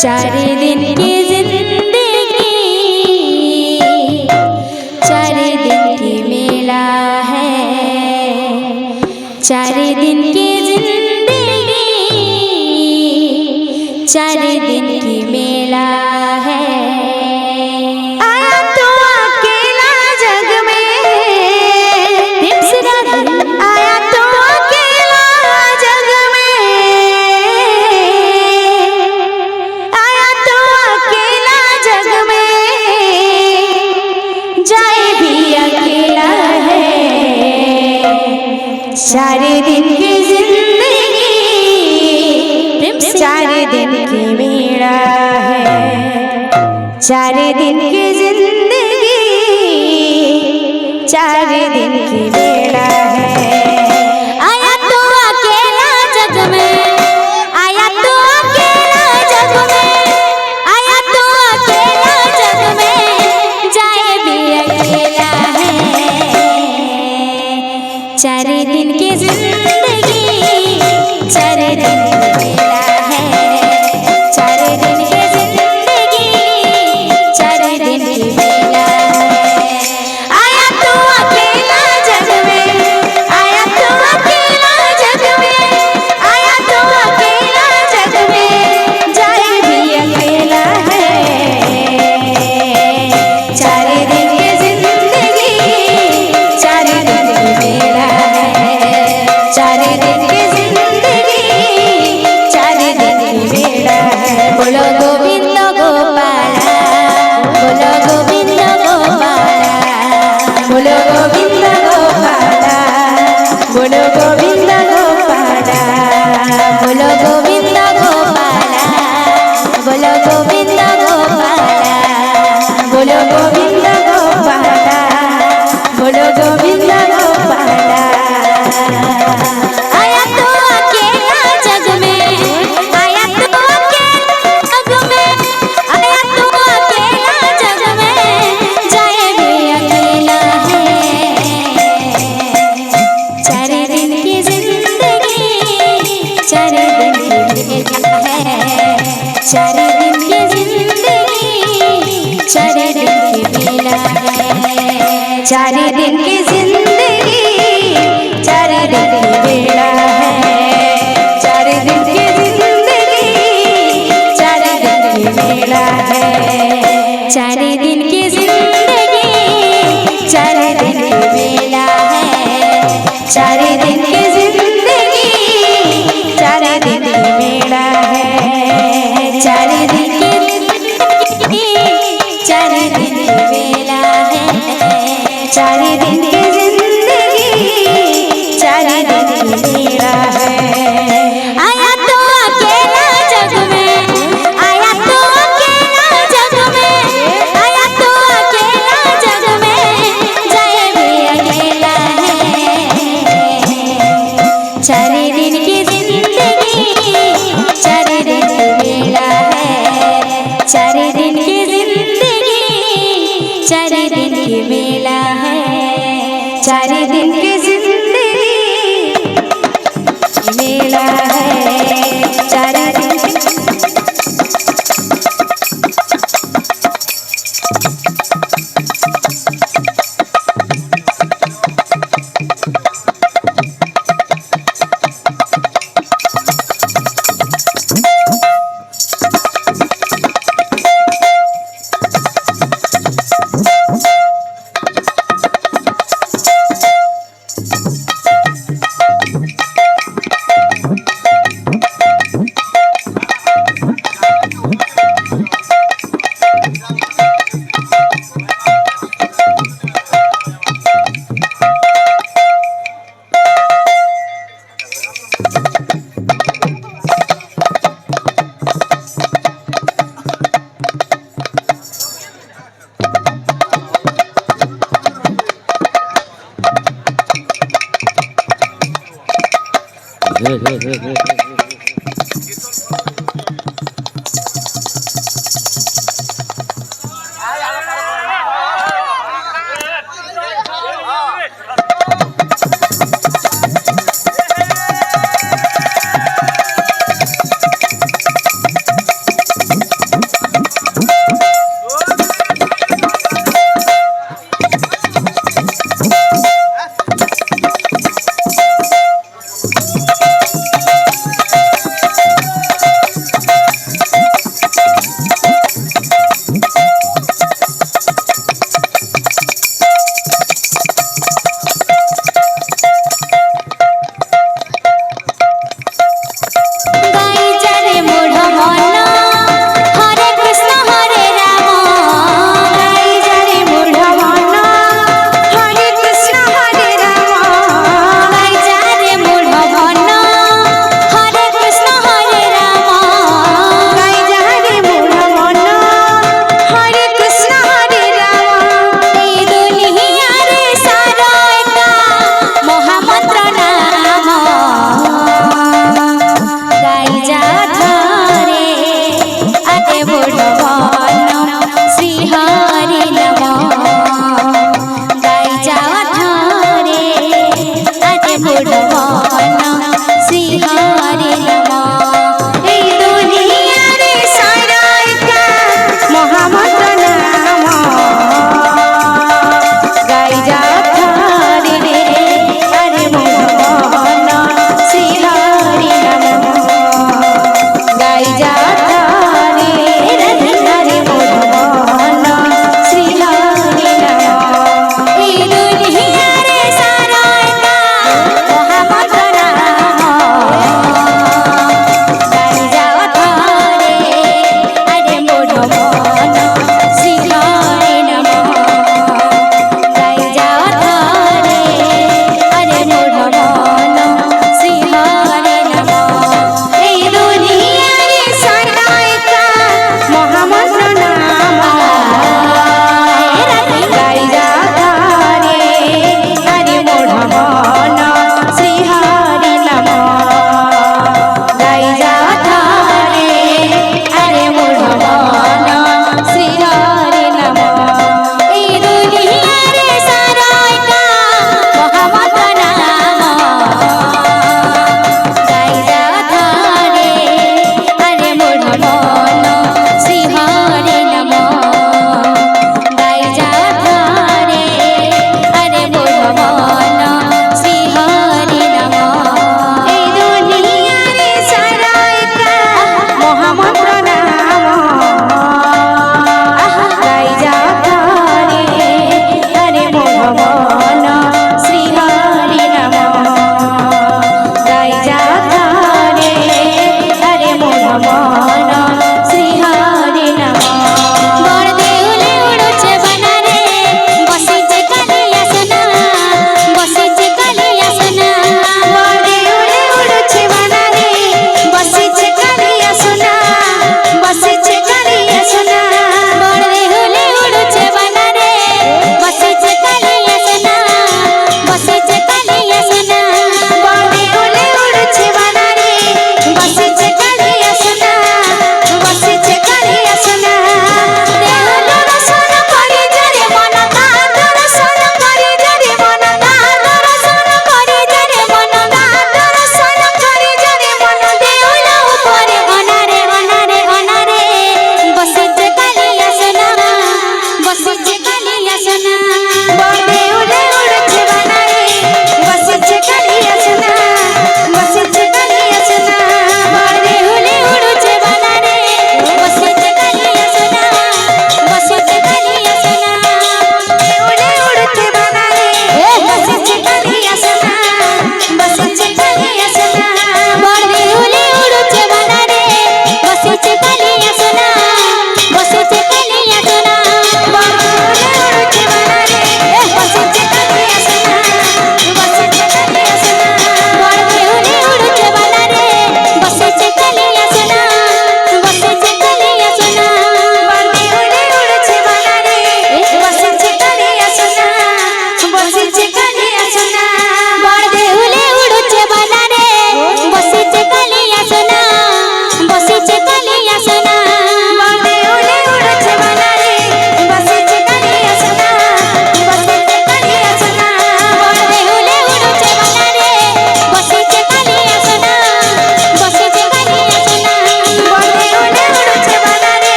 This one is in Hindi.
चार दिन की जिंदगी, चार दिन की मेला है। चार दिन की जिंदगी, चार दिन की मेला है। आया तो अकेला जग में, आया तो अकेला जग में, आया तो अकेला जग में, जाए भी अकेला है। चार दिन की जिंदगी, चार दिन की मेला है। चार दिन की जिंदगी, चार दिन की मेला है। आया तो अकेला जग में, आया तो अकेला जग में, आया तो अकेला जग में, जाए भी अकेला है। चार दिन की जिंदगी, चार दिन की मेला है। चार दिन की जिंदगी, चार दिन की मेला है। आया तो अकेला जग में, आया तो अकेला जग में, आया तो अकेला जग में, जाए भी अकेला है। चार दिन की जिंदगी, चार दिन की मेला है। चार दिन की जिंदगी, चार दिन की मेला है। बोलो गोविंद गोपाला, बोलो गोविंद गोपाला, बोलो गोविंद गोपाला, बोलो गोविंद गोपाला, बोलो गोविंद गोपाला, बोलो गोविंद गोपाला, बोलो गोविंद गोपाला, बोलो गोविंद गोपाला। आया तो अकेला जग में, आया तो अकेला जग में, आया तो अकेला जग में, जाए भी अकेला है। चार दिन की जिंदगी, चार दिन की मेला है। चार दिन की जिंदगी, चार दिन की मेला है। चार दिन की जिंदगी, चार दिन की मेला है। चार दिन की जिंदगी, चार दिन की मेला है। चार दिन की जिंदगी, चार दिन की मेला है। चार दिन की जिंदगी, चार दिन की मेला है। चार दिन की जिंदगी, चार दिन की मेला है। चार दिन की जिंदगी, चार दिन की मेला है। आया तो अकेला जग में, आया तो अकेला जग में, आया तो अकेला जग में, जाए भी अकेला है। चार दिन की जिंदगी, चार दिन की मेला है। चार दिन की जिंदगी, चार दिन की मेला है। चार दिन की जिंदगी, मेला है। चार दिन की बुढ़ा